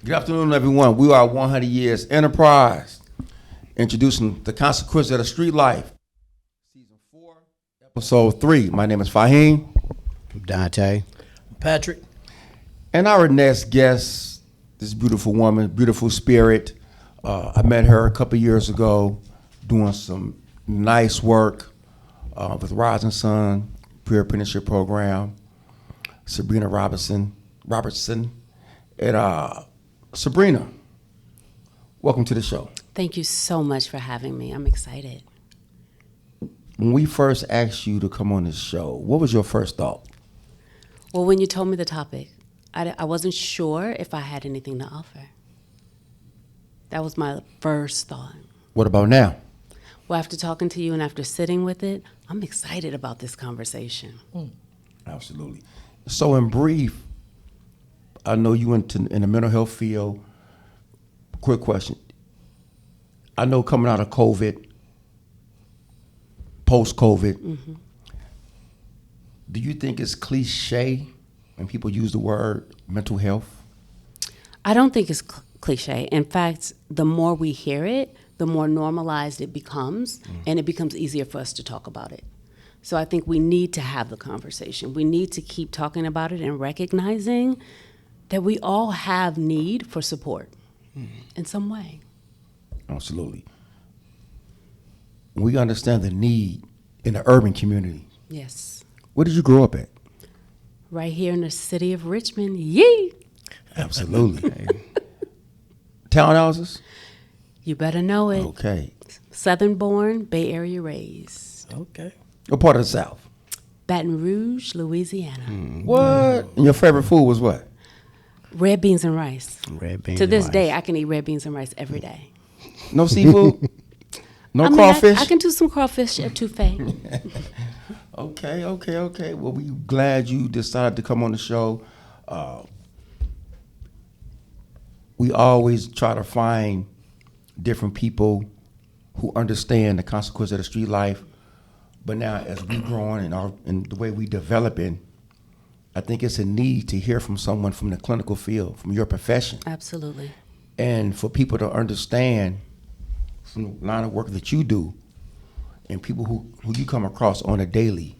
Good afternoon, everyone. We are 100 Years Enterprise, introducing the consequences of the street life. Season 4, Episode 3. My name is Fahim. Dante. Patrick. And our next guest, this beautiful woman, beautiful spirit. I met her a couple years ago doing some nice work with Rising Sun Pre-Apprenticeship Program. Sabrina Robertson. And Sabrina, welcome to the show. Thank you so much for having me. I'm excited. When we first asked you to come on this show, what was your first thought? Well, when you told me the topic, I wasn't sure if I had anything to offer. That was my first thought. What about now? Well, after talking to you and after sitting with it, I'm excited about this conversation. Absolutely. So in brief, I know you went in the mental health field. Quick question. I know coming out of COVID, post-COVID, do you think it's cliche when people use the word mental health? I don't think it's cliche. In fact, the more we hear it, the more normalized it becomes, and it becomes easier for us to talk about it. So I think we need to have the conversation. We need to keep talking about it and recognizing that we all have need for support in some way. Absolutely. We understand the need in the urban community. Yes. Where did you grow up at? Right here in the city of Richmond. Yee! Absolutely. Townhouses? You better know it. Okay. Southern born, Bay Area raised. Okay. What part of the South? Baton Rouge, Louisiana. What? And your favorite food was what? Red beans and rice. Red beans. To this and day, rice. I can eat red beans and rice every day. No seafood? No I mean, crawfish? I can do some crawfish etouffee. Okay. Well, we're glad you decided to come on the show. We always try to find different people who understand the consequences of the street life. But now, as we growing and the way we developing, I think it's a need to hear from someone from the clinical field, from your profession. Absolutely. And for people to understand from the line of work that you do and people who you come across on a daily,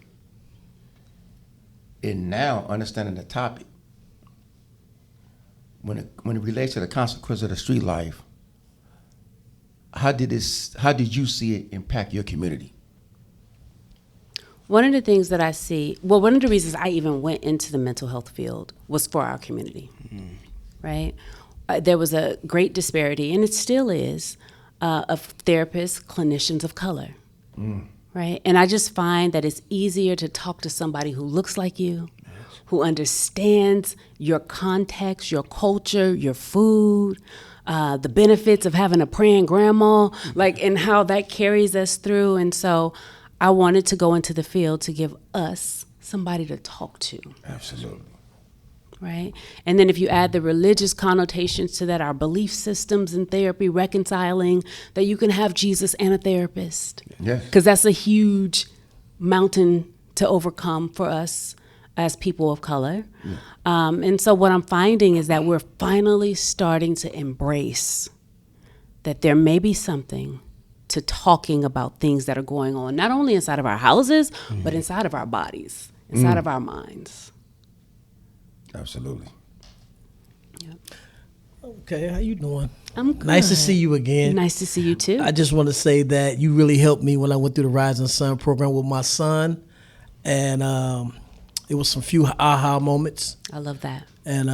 and now understanding the topic, when it relates to the consequences of the street life, how did you see it impact your community? One of the things that I see, well, one of the reasons I even went into the mental health field was for our community, right? There was a great disparity, and it still is, of therapists, clinicians of color, right? And I just find that it's easier to talk to somebody who looks like you, who understands your context, your culture, your food, the benefits of having a praying grandma, and how that carries us through. And so I wanted to go into the field to give us somebody to talk to. Absolutely. Right? And then if you add the religious connotations to that, our belief systems in therapy, reconciling that you can have Jesus and a therapist. Yes. Because that's a huge mountain to overcome for us as people of color. Yeah. And so what I'm finding is that we're finally starting to embrace that there may be something to talking about things that are going on, not only inside of our houses, but inside of our bodies, inside of our minds. Absolutely. Yep. Okay, how you doing? I'm good. Nice to see you again. Nice to see you too. I just want to say that you really helped me when I went through the Rising Sun program with my son, and it was some few aha moments. I love that. And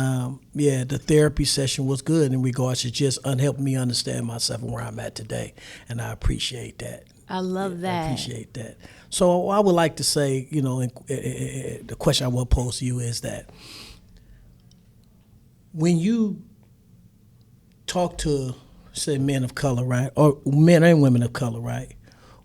the therapy session was good in regards to just helping me understand myself and where I'm at today, and I appreciate that. I love that. I appreciate that. So I would like to say, the question I will pose to you is that when you talk to, say, men of color, right, or men and women of color, right,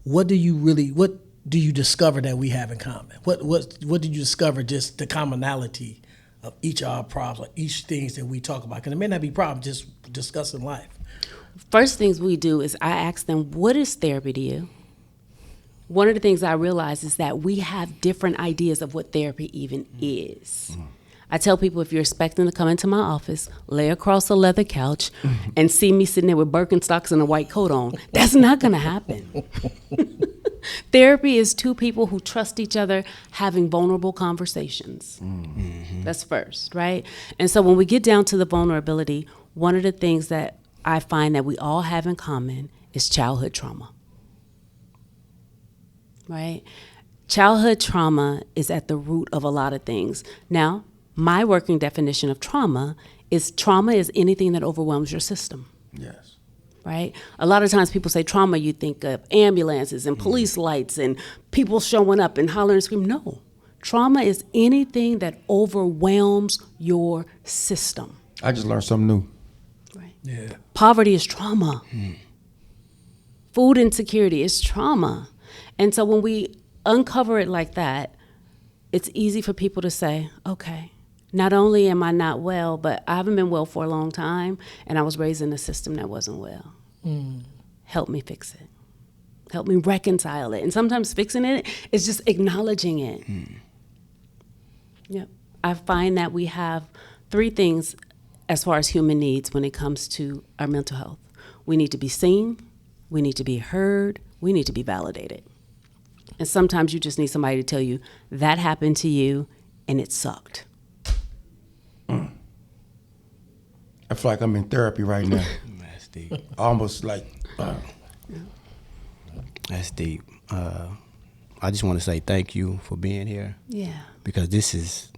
what do you discover that we have in common? What did you discover, just the commonality of each of our problems, each things that we talk about? Because it may not be problems, just discussing life. First things we do is I ask them, what is therapy to you? One of the things I realize is that we have different ideas of what therapy even is. I tell people, if you're expecting to come into my office, lay across a leather couch, and see me sitting there with Birkenstocks and a white coat on, that's not going to happen. Therapy is two people who trust each other having vulnerable conversations. Mm-hmm. That's first, right? And so when we get down to the vulnerability, one of the things that I find that we all have in common is childhood trauma, right? Childhood trauma is at the root of a lot of things. Now, my working definition of trauma is anything that overwhelms your system. Yes. Right? A lot of times people say trauma, you think of ambulances and police lights and people showing up and hollering and screaming. No. Trauma is anything that overwhelms your system. I just learned something new. Right. Yeah. Poverty is trauma. Food insecurity is trauma. And so when we uncover it like that, it's easy for people to say, okay, not only am I not well, but I haven't been well for a long time, and I was raised in a system that wasn't well. Help me fix it. Help me reconcile it. And sometimes fixing it is just acknowledging it. Yep. I find that we have three things as far as human needs when it comes to our mental health. We need to be seen, we need to be heard, we need to be validated. And sometimes you just need somebody to tell you that happened to you and it sucked. I feel like I'm in therapy right now. That's deep. Almost like, That's deep. I just want to say thank you for being here. Yeah. Because this is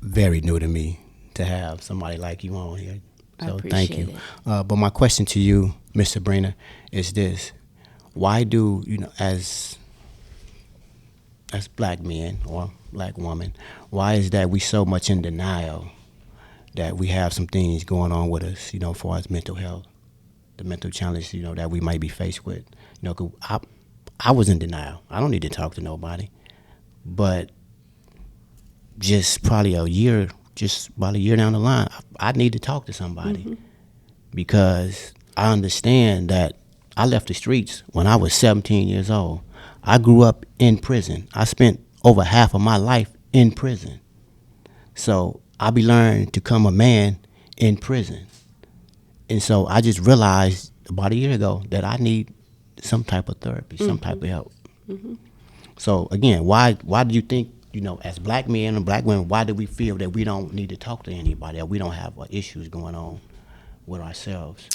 very new to me to have somebody like you on here. I So appreciate thank you. it. But my question to you, Miss Sabrina, is this: why do as black men or black women, why is that we so much in denial that we have some things going on with us, as far as mental health, the mental challenge, that we might be faced with? 'Cause I was in denial. I don't need to talk to nobody. But just probably about a year down the line, I need to talk to somebody because I understand that I left the streets when I was 17 years old. I grew up in prison. I spent over half of my life in prison. So I be learning to become a man in prison. And so I just realized about a year ago that I need some type of therapy, some type of help. So again, why do you think, as black men and black women, why do we feel that we don't need to talk to anybody, or we don't have issues going on with ourselves?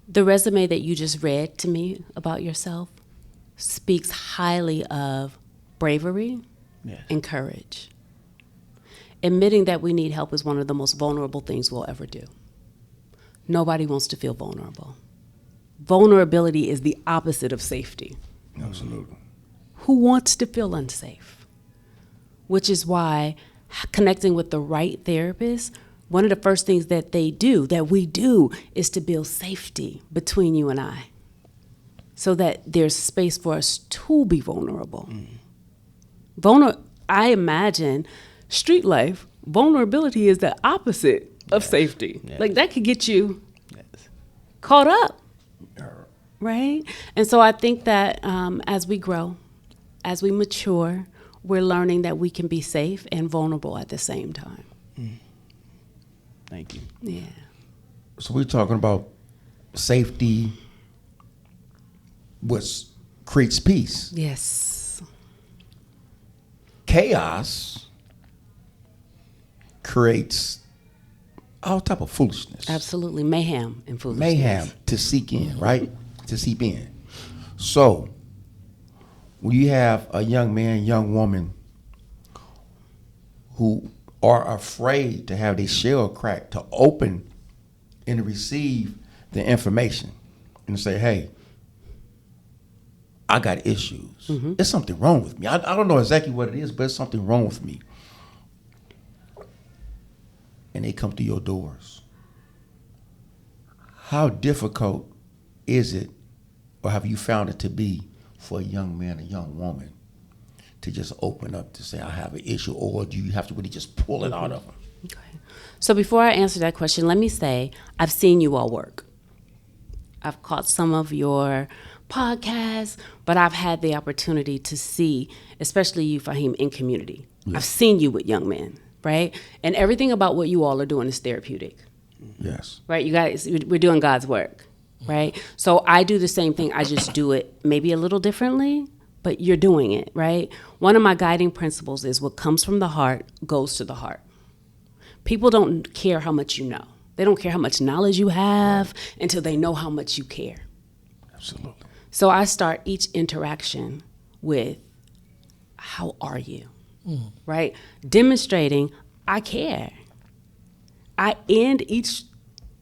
The resume that you just read to me about yourself speaks highly of bravery Yes. and courage. Admitting that we need help is one of the most vulnerable things we'll ever do. Nobody wants to feel vulnerable. Vulnerability is the opposite of safety. absolutely. Who wants to feel unsafe? Which is why connecting with the right therapist, one of the first things that we do, is to build safety between you and I, so that there's space for us to be vulnerable. I imagine street life, vulnerability is the opposite of safety. Yes. Like that could get you Yes. caught up. Right? And so I think that as we grow, as we mature, we're learning that we can be safe and vulnerable at the same time. Thank you. Yeah. So we're talking about safety, what creates peace. Yes. Chaos creates all type of foolishness. Absolutely. Mayhem and foolishness. Mayhem to seek in, right? To seep in. So when you have a young man, young woman who are afraid to have their shell cracked, to open and receive the information and say, hey, I got issues. There's something wrong with me. I don't know exactly what it is, but there's something wrong with me. And they come to your doors. How difficult is it, or have you found it to be, for a young man, a young woman, to just open up to say, I have an issue, or do you have to really just pull it out of them? Okay. So before I answer that question, let me say I've seen you all work. I've caught some of your podcasts, but I've had the opportunity to see, especially you, Fahim, in community. Yeah. I've seen you with young men. right? And everything about what you all are doing is therapeutic, Yes. right? You guys, we're doing God's work, right? So I do the same thing. I just do it maybe a little differently, but you're doing it, right? One of my guiding principles is what comes from the heart goes to the heart. People don't care how much you know. They don't care how much knowledge you have until they know how much you care. Absolutely. So I start each interaction with, how are you? Right? Demonstrating I care. I end each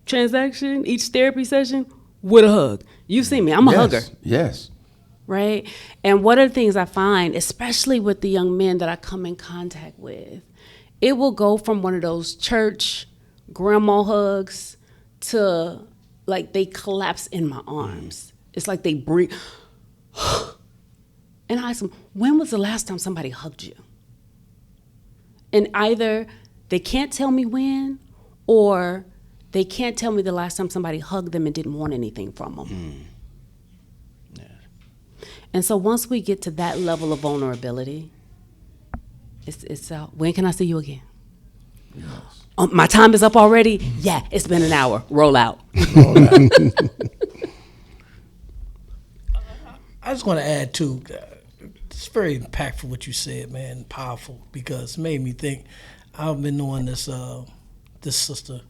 transaction, each therapy session with a hug. You see me, I'm a hugger, Yes. right? And what are the things I find, especially with the young men that I come in contact with, it will go from one of those church grandma hugs to like they collapse in my arms. It's like they breathe. And I ask them, when was the last time somebody hugged you? And either they can't tell me when, or they can't tell me the last time somebody hugged them and didn't want anything from them. And so once we get to that level of vulnerability, it's when can I see you again? Yes. My time is up already? Yeah, it's been an hour. Roll out. I just want to add too. It's very impactful what you said, man. Powerful, because it made me think. I've been knowing this this sister.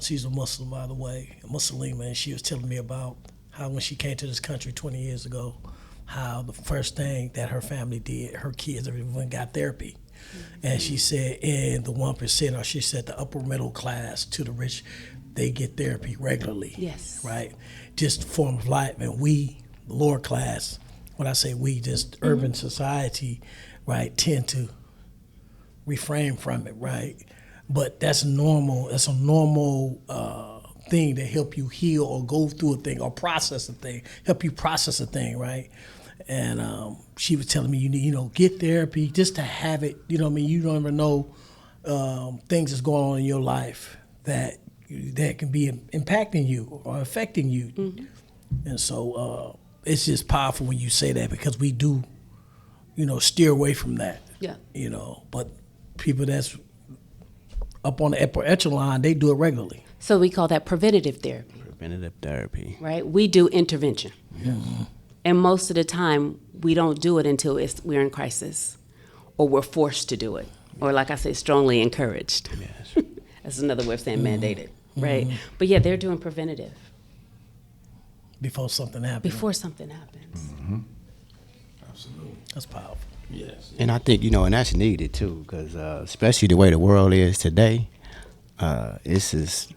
She's a Muslim, by the way, a Muslima, and she was telling me about how when she came to this country 20 years ago, how the first thing that her family did, her kids, everyone got therapy. And she said, in the 1%, or she said the upper middle class to the rich, they get therapy regularly. Yes. Right? Just a form of life. And we, the lower class, when I say we, just urban society, right, tend to refrain from it, right? But that's normal. That's a normal thing to help you heal or go through a thing or process a thing, help you process a thing, right? And she was telling me, you need, get therapy just to have it. You know what I mean? You don't even know things that's going on in your life that can be impacting you or affecting you. Mm-hmm. And so it's just powerful when you say that, because we do, steer away from that. Yeah. But people that's up on the upper echelon, they do it regularly. So we call that preventative therapy. Preventative therapy. Right? We do intervention. Yeah. And most of the time, we don't do it until we're in crisis, or we're forced to do it, or like I say, strongly encouraged. Yes. That's another way of saying mandated, right? But yeah, they're doing preventative. Before something happens. Before something happens. Mm-hmm. Absolutely. That's powerful. Yes. And I think, and that's needed too, because especially the way the world is today, this is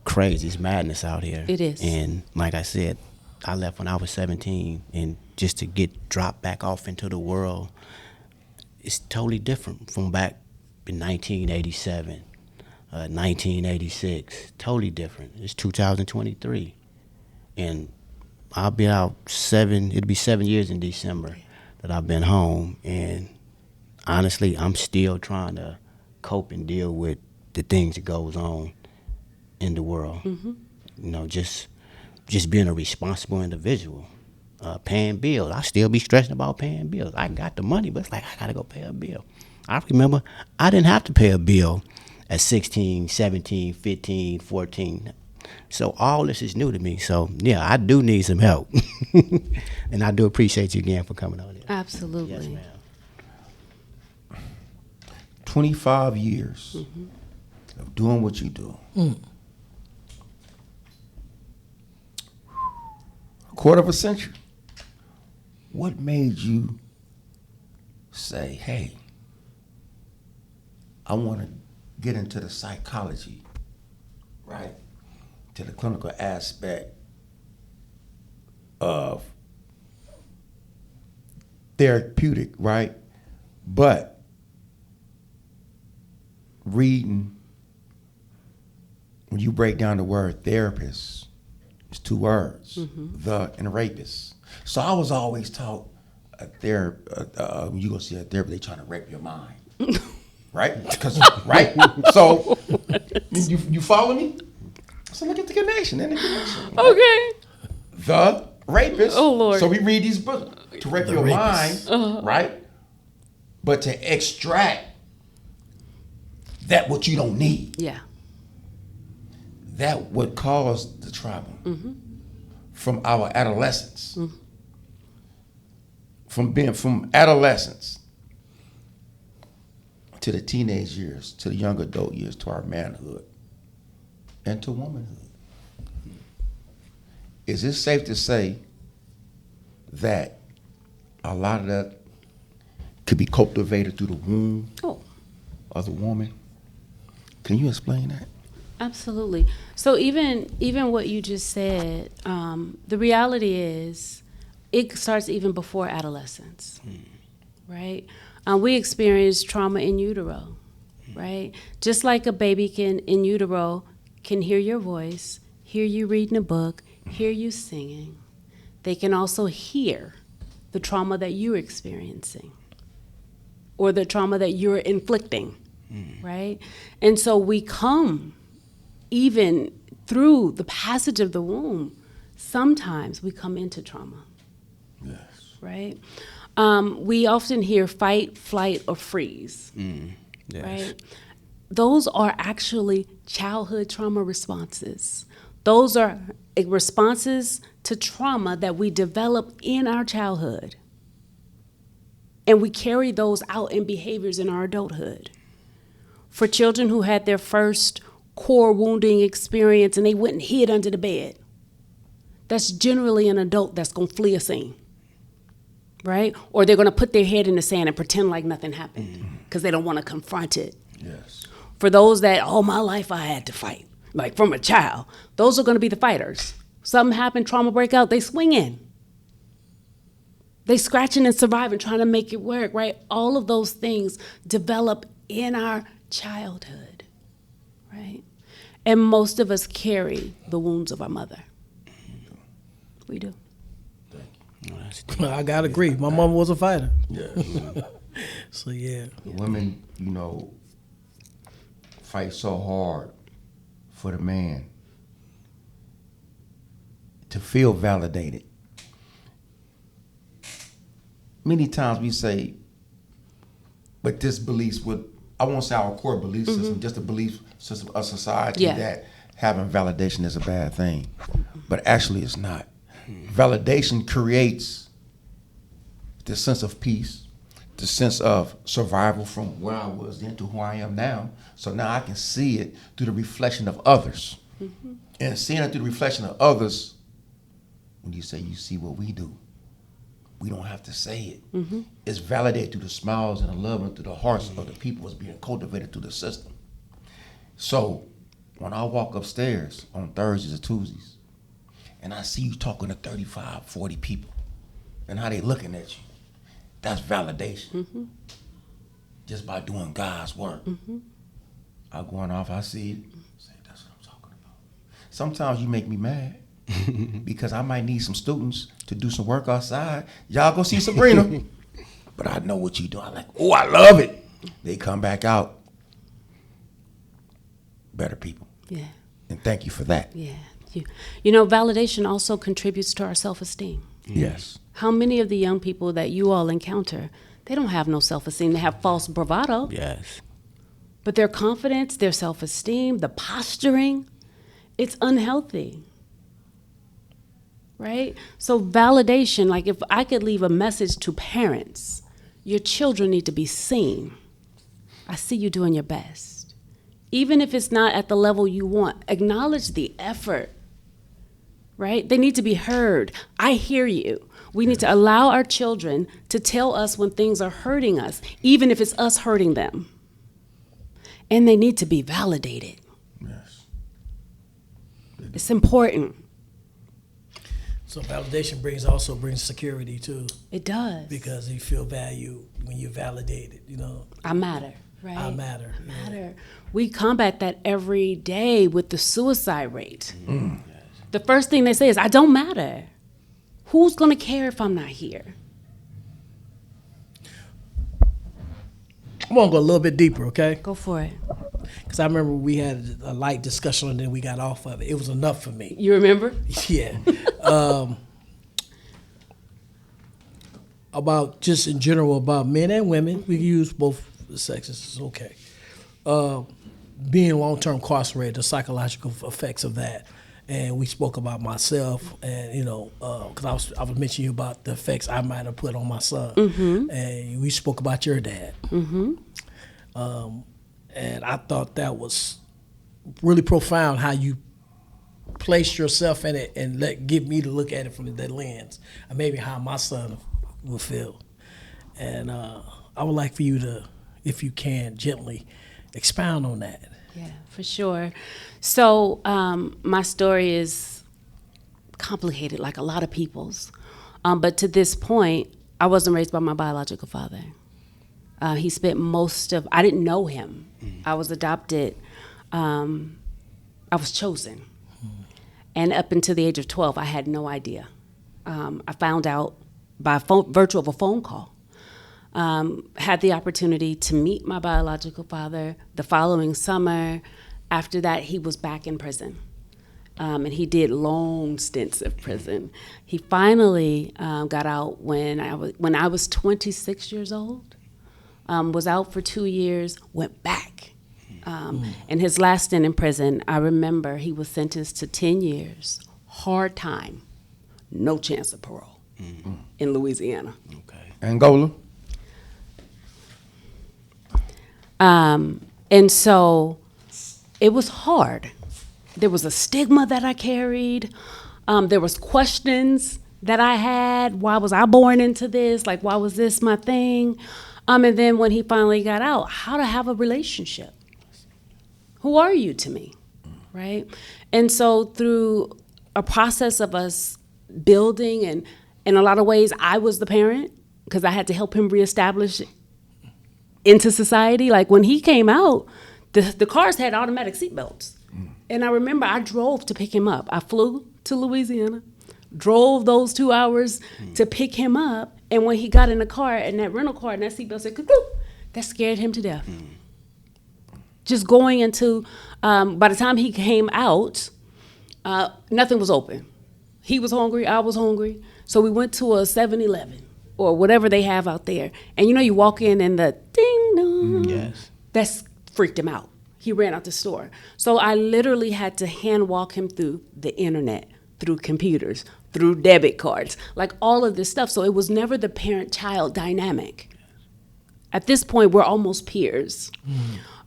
crazy. It's madness out here. It is. And like I said, I left when I was 17, and just to get dropped back off into the world, it's totally different from back in 1987, 1986. Totally different. It's 2023. And I'll be out it'll be 7 years in December that I've been home. And honestly, I'm still trying to cope and deal with the things that goes on in the world. Mm-hmm. Just being a responsible individual, paying bills. I still be stressing about paying bills. I got the money, but it's like, I got to go pay a bill. I remember I didn't have to pay a bill at 16, 17, 15, 14. So all this is new to me. So, yeah, I do need some help. And I do appreciate you again for coming on here. Absolutely. Yes, ma'am. 25 years of doing what you do. A quarter of a century. What made you say, hey, I want to get into the psychology, right? To the clinical aspect of therapeutic, right? But reading, when you break down the word therapist, it's two words, the and rapist. So I was always taught when you go see a therapist, they trying to rape your mind. Right? Because right? So you follow me? So look at the connection and the connection. Right? Okay. The rapist. Oh, Lord. So we read these books to rape your rapist. mind, right? But to extract that what you don't need. Yeah. That what caused the trauma from our adolescence. From adolescence to the teenage years, to the young adult years, to our manhood, and to womanhood. Is it safe to say that a lot of that could be cultivated through the womb of the woman? Can you explain that? Absolutely. So even what you just said, the reality is it starts even before adolescence, right? We experience trauma in utero, right? Just like a baby in utero can hear your voice, hear you reading a book, hear you singing. They can also hear the trauma that you're experiencing or the trauma that you're inflicting, right? And so we come, even through the passage of the womb, sometimes we come into trauma. Yes. Right? We often hear fight, flight, or freeze. Yes. Right? Those are actually childhood trauma responses. Those are responses to trauma that we develop in our childhood. And we carry those out in behaviors in our adulthood. For children who had their first core wounding experience and they went and hid under the bed, that's generally an adult that's going to flee a scene, right? Or they're going to put their head in the sand and pretend like nothing happened because they don't want to confront it. Yes. For those that, all my life I had to fight, like from a child, those are going to be the fighters. Something happened, trauma break out, they swing in. They scratching and surviving, trying to make it work, right? All of those things develop in our childhood, right? And most of us carry the wounds of our mother. We do. I gotta agree. My mama was a fighter. Yes. So yeah. Women, fight so hard for the man to feel validated. Many times we say, but this beliefs I won't say our core belief system, just the belief system of society that having validation is a bad thing. But actually it's not. Validation creates the sense of peace, the sense of survival from where I was then to who I am now. So now I can see it through the reflection of others. And seeing it through the reflection of others, when you say you see what we do, we don't have to say it. It's validated through the smiles and the love and through the hearts of the people that's being cultivated through the system. So when I walk upstairs on Thursdays or Tuesdays, and I see you talking to 35, 40 people, and how they looking at you, that's validation. Just by doing God's work. I going off, I see it, say, that's what I'm talking about. Sometimes you make me mad because I might need some students to do some work outside. Y'all go see Sabrina. But I know what you do. I'm like, oh, I love it. They come back out better people. Yeah. And thank you for that. Yeah. Validation also contributes to our self-esteem. Yes. How many of the young people that you all encounter, they don't have no self-esteem. They have false bravado. Yes. But their confidence, their self-esteem, the posturing, it's unhealthy. Right? So validation, like if I could leave a message to parents, your children need to be seen. I see you doing your best. Even if it's not at the level you want, acknowledge the effort. Right? They need to be heard. I hear you. We need to allow our children to tell us when things are hurting us, even if it's us hurting them. And they need to be validated. Yes. It's important. So validation also brings security too. It does. Because you feel valued when you're validated, I matter, right? I matter. I matter. We combat that every day with the suicide rate. The first thing they say is, I don't matter. Who's going to care if I'm not here? I'm gonna go a little bit deeper, okay? Go for it. Because I remember we had a light discussion and then we got off of it. It was enough for me. You remember? Yeah. About just in general about men and women. We can use both sexes. It's okay. being long-term incarcerated, the psychological effects of that. And we spoke about myself, and because I was mentioning about the effects I might have put on my son, and we spoke about your dad, and I thought that was really profound how you placed yourself in it and get me to look at it from that lens, and maybe how my son will feel. And I would like for you to, if you can, gently expound on that. Yeah, for sure. So my story is complicated, like a lot of people's. But to this point, I wasn't raised by my biological father. He spent I didn't know him. I was adopted. I was chosen. And up until the age of 12, I had no idea. I found out by virtue of a phone call. Had the opportunity to meet my biological father the following summer. After that, he was back in prison, and he did long stints of prison. He finally got out when I was 26 years old. Was out for 2 years, went back. And his last stint in prison, I remember he was sentenced to 10 years, hard time, no chance of parole in Louisiana. Okay. Angola. And so it was hard. There was a stigma that I carried. There was questions that I had. Why was I born into this? Like, why was this my thing? And then when he finally got out, how to have a relationship. Who are you to me, right? And so through a process of us building, and in a lot of ways, I was the parent because I had to help him reestablish into society. Like when he came out, the cars had automatic seatbelts. And I remember I drove to pick him up. I flew to Louisiana, drove those 2 hours to pick him up. And when he got in the car, and that rental car and that seatbelt said, "Cuckoo," that scared him to death. Just going into, by the time he came out, nothing was open. He was hungry, I was hungry. So we went to a 7-Eleven or whatever they have out there. And you walk in and the ding dong. Yes. That's freaked him out. He ran out the store. So I literally had to hand walk him through the internet, through computers, through debit cards, like all of this stuff. So it was never the parent-child dynamic. At this point, we're almost peers.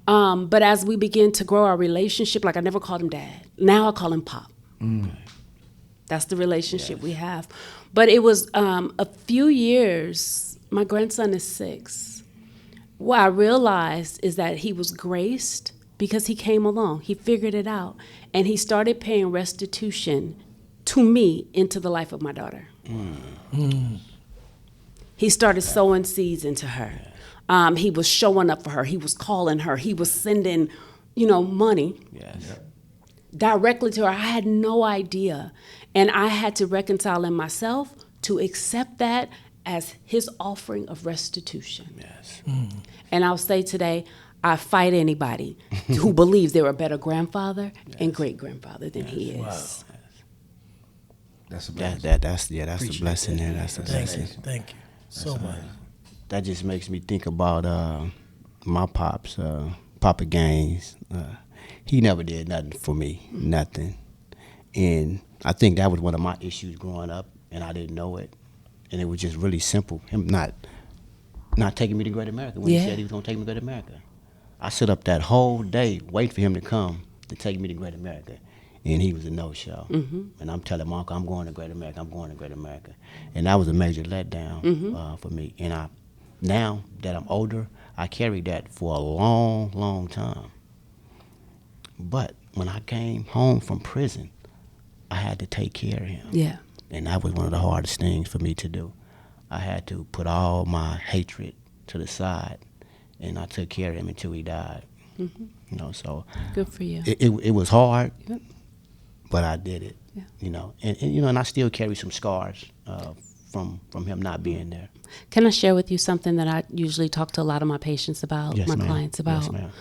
But as we begin to grow our relationship, like I never called him dad. Now I call him Pop. That's the relationship we have. But it was a few years, my grandson is 6. What I realized is that he was graced because he came along. He figured it out. And he started paying restitution to me into the life of my daughter. He started sowing seeds into her. He was showing up for her. He was calling her. He was sending, money directly to her. I had no idea. And I had to reconcile in myself to accept that as his offering of restitution. Yes. And I'll say today, I fight anybody who believes they're a better grandfather and great-grandfather than he is. Wow. That's a blessing. That's a blessing there. That's a blessing. Thank you so much. That just makes me think about my pops, Papa Gaines. He never did nothing for me, nothing. And I think that was one of my issues growing up, and I didn't know it. And it was just really simple. Him not taking me to Great America when he said he was going to take me to Great America. I sit up that whole day waiting for him to come to take me to Great America. And he was a no-show. And I'm telling my uncle, I'm going to Great America, I'm going to Great America. And that was a major letdown for me. And now that I'm older, I carried that for a long, long time. But when I came home from prison, I had to take care of him. Yeah. And that was one of the hardest things for me to do. I had to put all my hatred to the side, and I took care of him until he died. So Good for you. it was hard, Yep. but I did it. Yeah. And I still carry some scars from him not being there. Can I share with you something that I usually talk to a lot of my patients about, Yes, my ma'am. clients about? Yes,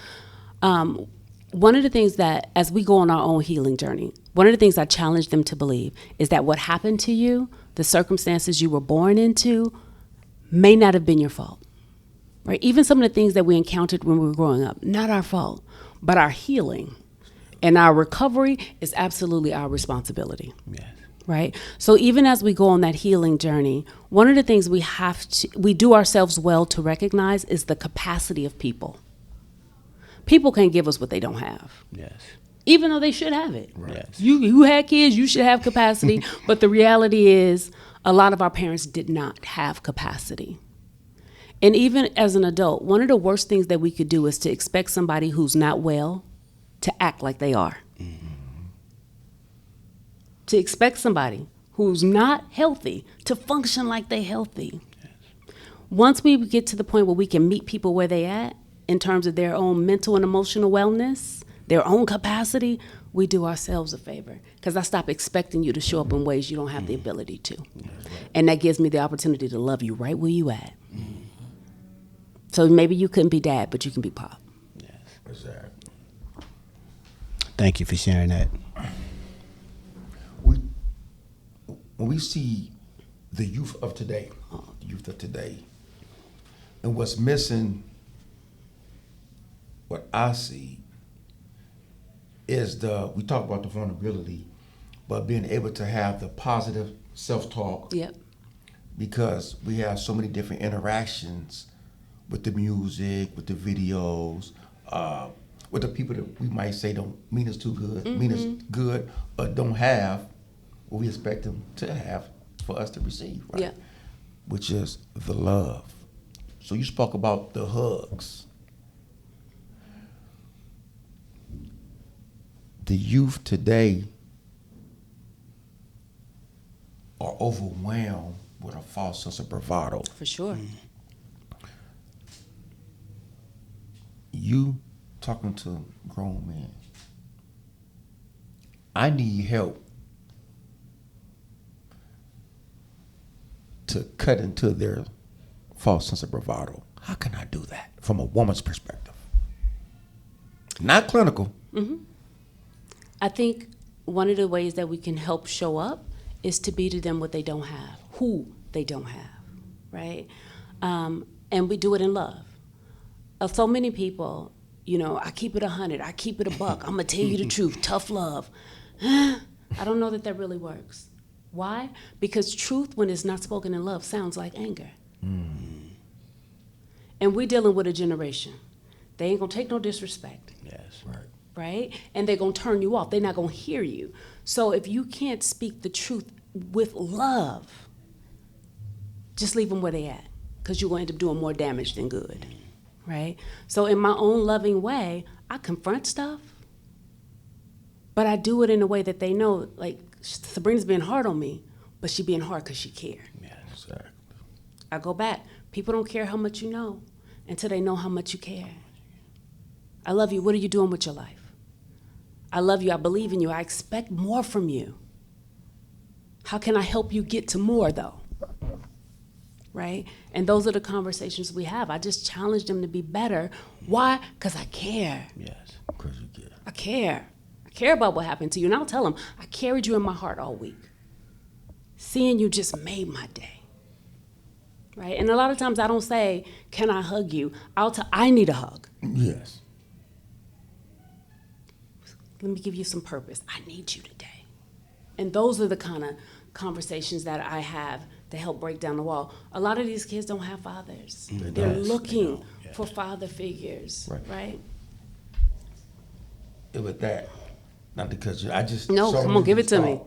ma'am. One of the things that, as we go on our own healing journey, one of the things I challenge them to believe is that what happened to you, the circumstances you were born into, may not have been your fault. right? Even some of the things that we encountered when we were growing up, not our fault, but our healing and our recovery is absolutely our responsibility. Yes. Right? So even as we go on that healing journey, one of the things we do ourselves well to recognize is the capacity of people. People can't give us what they don't have. Yes. Even though they should have it. Right. Yes. You had kids, you should have capacity. But the reality is a lot of our parents did not have capacity. And even as an adult, one of the worst things that we could do is to expect somebody who's not well to act like they are. Mm-hmm. To expect somebody who's not healthy to function like they're healthy. Yes. Once we get to the point where we can meet people where they at in terms of their own mental and emotional wellness, their own capacity, we do ourselves a favor. Because I stop expecting you to show up in ways you don't have the ability to. Yes, right. And that gives me the opportunity to love you right where you at. Mm-hmm. So maybe you couldn't be dad, but you can be pop. Yes. Exactly. Thank you for sharing that. When we see the youth of today, and what's missing, what I see is we talk about the vulnerability, but being able to have the positive self-talk. Yep. Because we have so many different interactions with the music, with the videos, with the people that we might say don't mean us too good, mean us good, or don't have what we expect them to have for us to receive, right? Yeah. Which is the love. So you spoke about the hugs. The youth today are overwhelmed with a false sense of bravado. For sure. You talking to grown men. I need help to cut into their false sense of bravado. How can I do that from a woman's perspective? Not clinical. Mm-hmm. I think one of the ways that we can help show up is to be to them what they don't have, who they don't have, right? And we do it in love. So many people, I keep it 100, I keep it a buck, I'm gonna tell you the truth, tough love. I don't know that really works. Why? Because truth, when it's not spoken in love, sounds like anger. Mm. And we're dealing with a generation. They ain't gonna take no disrespect. Yes. Right? And they're gonna turn you off. They're not gonna hear you. So if you can't speak the truth with love, just leave them where they at, because you're gonna end up doing more damage than good. Right? So in my own loving way, I confront stuff, but I do it in a way that they know, like, Sabrina's being hard on me, but she being hard because she cares. Yes, exactly. I go back. People don't care how much you know until they know how much you care. I love you. What are you doing with your life? I love you. I believe in you. I expect more from you. How can I help you get to more, though? Right? And those are the conversations we have. I just challenge them to be better. Why? Because I care. Yes. Because you care. I care. I care about what happened to you. And I'll tell them, I carried you in my heart all week. Seeing you just made my day. Right? And a lot of times I don't say, can I hug you? I need a hug. Yes. Let me give you some purpose. I need you today. And those are the kind of conversations that I have to help break down the wall. A lot of these kids don't have fathers. They're looking for father figures, right? And with that, not because I just... No, come on, give it to me.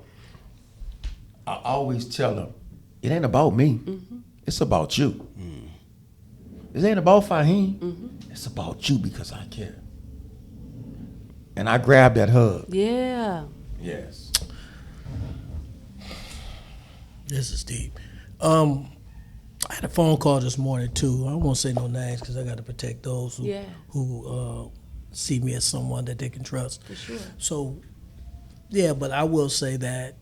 I always tell them, it ain't about me. Mm-hmm. It's about you. Mm. It ain't about Fahim. Mm-hmm. It's about you because I care. And I grabbed that hug. Yeah. Yes. This is deep. I had a phone call this morning too. I won't say no names because I got to protect those who see me as someone that they can trust. For sure. So, yeah, but I will say that,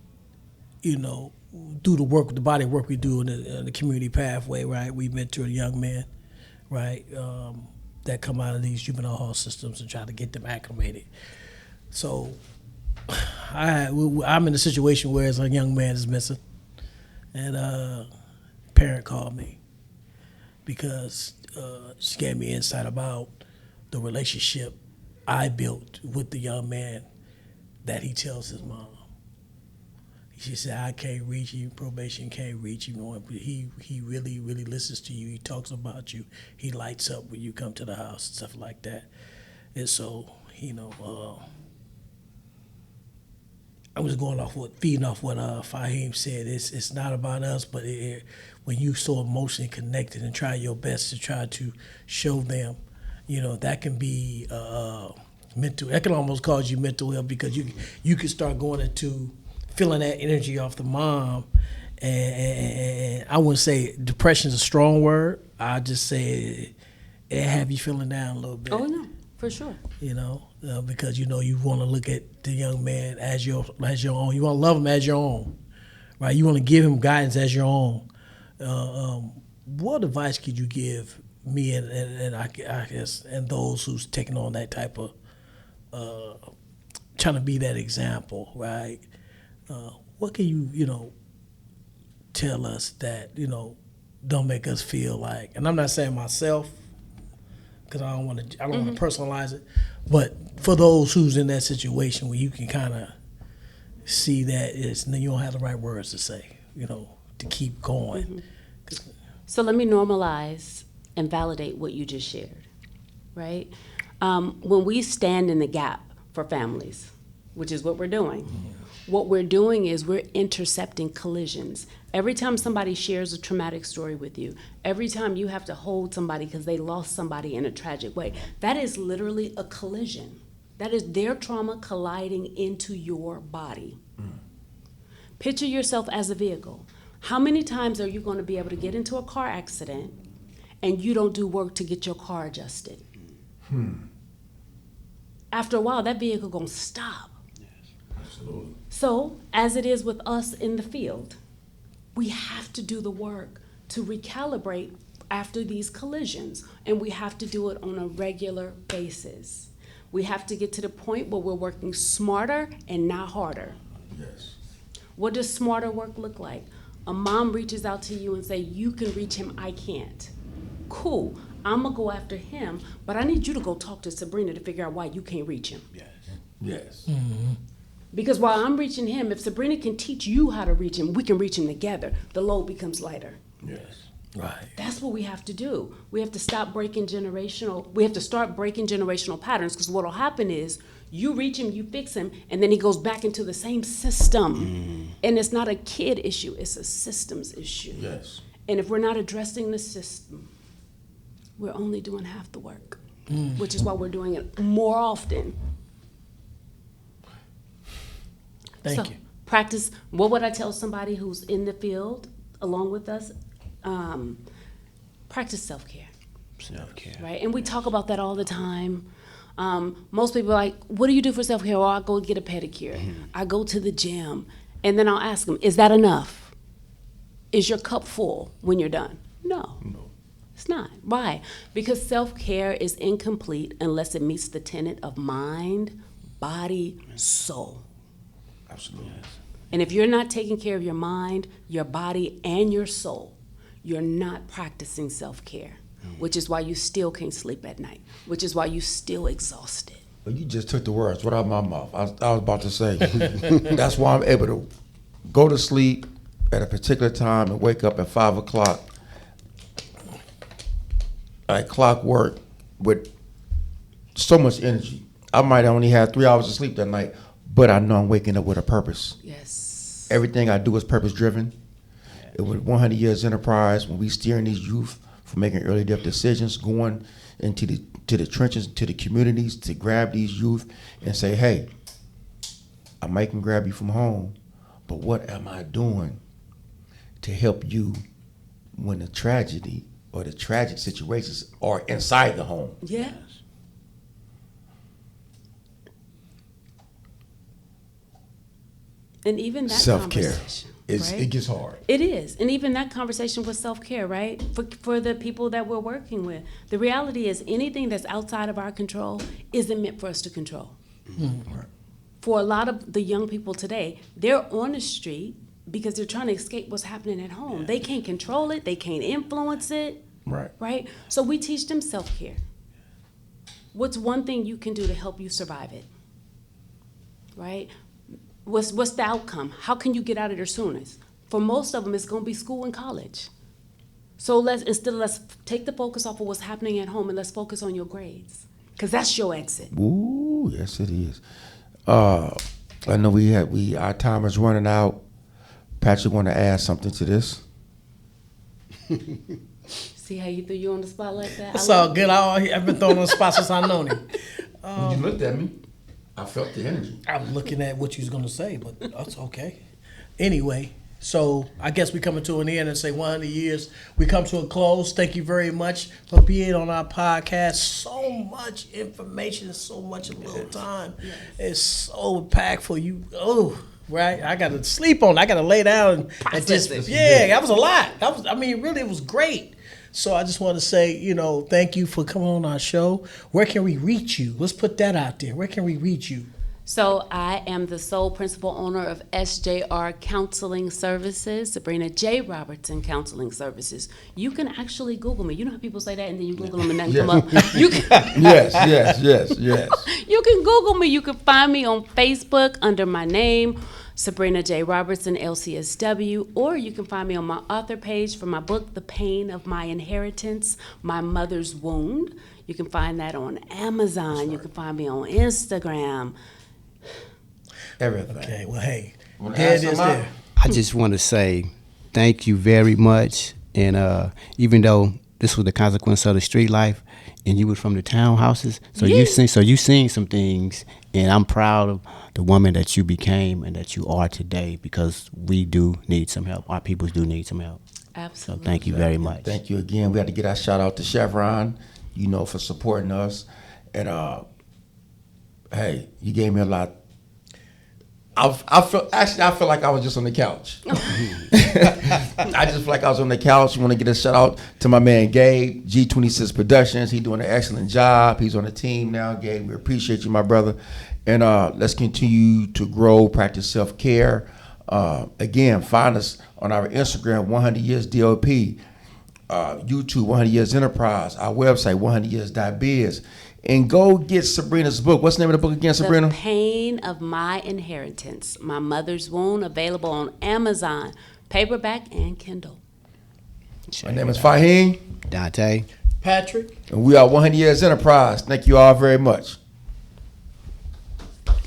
do the work, the body work we do in the community pathway, right? We mentor young men, right, that come out of these juvenile hall systems and try to get them acclimated. So, I'm in a situation where a young man is missing. And a parent called me because she gave me insight about the relationship I built with the young man that he tells his mom. She said, I can't reach you, probation can't reach you. But he really, really listens to you. He talks about you. He lights up when you come to the house and stuff like that. And so, I was feeding off what Fahim said. It's not about us, but when you so emotionally connected and try your best to try to show them, that can be mental. That can almost cause you mental health because you can start going into feeling that energy off the mom, and I wouldn't say depression is a strong word. I just say it have you feeling down a little bit. Oh no, for sure. Because you want to look at the young man as your own. You want to love him as your own, right? You want to give him guidance as your own. What advice could you give me and I guess and those who's taking on that type of trying to be that example, right? What can you tell us that don't make us feel like? And I'm not saying myself because I don't want to personalize it, but for those who's in that situation where you can kind of see that you don't have the right words to say, to keep going. So let me normalize and validate what you just shared, right? When we stand in the gap for families, which is what we're doing. What we're doing is we're intercepting collisions. Every time somebody shares a traumatic story with you, every time you have to hold somebody because they lost somebody in a tragic way, that is literally a collision. That is their trauma colliding into your body. Picture yourself as a vehicle. How many times are you going to be able to get into a car accident and you don't do work to get your car adjusted? After a while, that vehicle going to stop. Absolutely. So, as it is with us in the field, we have to do the work to recalibrate after these collisions, and we have to do it on a regular basis. We have to get to the point where we're working smarter and not harder. Yes. What does smarter work look like? A mom reaches out to you and say, you can reach him, I can't. Cool, I'm gonna go after him, but I need you to go talk to Sabrina to figure out why you can't reach him. Yes. Because while I'm reaching him, if Sabrina can teach you how to reach him, we can reach him together. The load becomes lighter. Yes. Right. That's what we have to do. We have to start breaking generational patterns, because what'll happen is you reach him, you fix him, and then he goes back into the same system. And it's not a kid issue, it's a systems issue. Yes. And if we're not addressing the system, we're only doing half the work, which is why we're doing it more often. Thank you. Practice. What would I tell somebody who's in the field along with us? Practice self-care. Self-care. Right? And we talk about that all the time. Most people are like, what do you do for self-care? Well, I go get a pedicure. I go to the gym. And then I'll ask them, is that enough? Is your cup full when you're done? No. It's not. Why? Because self-care is incomplete unless it meets the tenet of mind, body, soul. Absolutely. And if you're not taking care of your mind, your body, and your soul, you're not practicing self-care, which is why you still can't sleep at night, which is why you still exhausted. Well, you just took the words right out of my mouth. I was about to say, that's why I'm able to go to sleep at a particular time and wake up at 5 o'clock like clockwork with so much energy. I might only have 3 hours of sleep that night, but I know I'm waking up with a purpose. Yes. Everything I do is purpose-driven. It was 100 Years Enterprise when we steering these youth for making early death decisions, going into the trenches, to the communities to grab these youth and say, hey, I might can grab you from home, but what am I doing to help you when the tragedy or the tragic situations are inside the home? Yeah. And even that self-care. conversation, Right? It gets hard. It is. And even that conversation with self-care, right? For the people that we're working with. The reality is anything that's outside of our control isn't meant for us to control. Right. For a lot of the young people today, they're on the street because they're trying to escape what's happening at home. They can't control it. They can't influence it. Right? So we teach them self-care. What's one thing you can do to help you survive it? Right? What's the outcome? How can you get out of there soonest? For most of them, it's going to be school and college. So let's take the focus off of what's happening at home and let's focus on your grades, because that's your exit. Ooh, yes, it is. I know our time is running out. Patrick, want to add something to this? See how you threw you on the spot like that? That's all good. I've been thrown on the spot since I known him. When you looked at me, I felt the energy. I'm looking at what you was going to say, but that's okay. Anyway, so I guess we coming to an end and say 100 years. We come to a close. Thank you very much for being on our podcast. So much information, so much in a little time. Yes. It's so impactful. Right? I got to sleep on it. I got to lay down and just, that was a lot. Really, it was great. So I just want to say, thank you for coming on our show. Where can we reach you? Let's put that out there. Where can we reach you? So I am the sole principal owner of SJR Counseling Services, Sabrina J. Robertson Counseling Services. You can actually Google me. You know how people say that and then you Google them and nothing come up? You can, Yes. You can Google me. You can find me on Facebook under my name, Sabrina J. Robertson, LCSW, or you can find me on my author page for my book, The Pain of My Inheritance, My Mother's Wound. You can find that on Amazon. You can find me on Instagram. Everything. Okay, well, hey, there it is there. I just want to say thank you very much. And even though this was the consequence of the street life, and you were from the townhouses, so you seen some things, and I'm proud of the woman that you became and that you are today, because we do need some help. Our people do need some help. Absolutely. So thank you very much. Thank you again. We had to get our shout out to Chevron, for supporting us. And hey, you gave me a lot. I feel like I was just on the couch. I just feel like I was on the couch. I want to get a shout out to my man Gabe, G26 Productions. He's doing an excellent job. He's on the team now. Gabe, we appreciate you, my brother. And let's continue to grow, practice self-care. Again, find us on our Instagram, 100 Years DOP, YouTube, 100 Years Enterprise, our website, 100years.biz. And go get Sabrina's book. What's the name of the book again, Sabrina? The Pain of My Inheritance, My Mother's Wound, available on Amazon, paperback and Kindle. My name is Fahim. Dante. Patrick. And we are 100 Years Enterprise. Thank you all very much.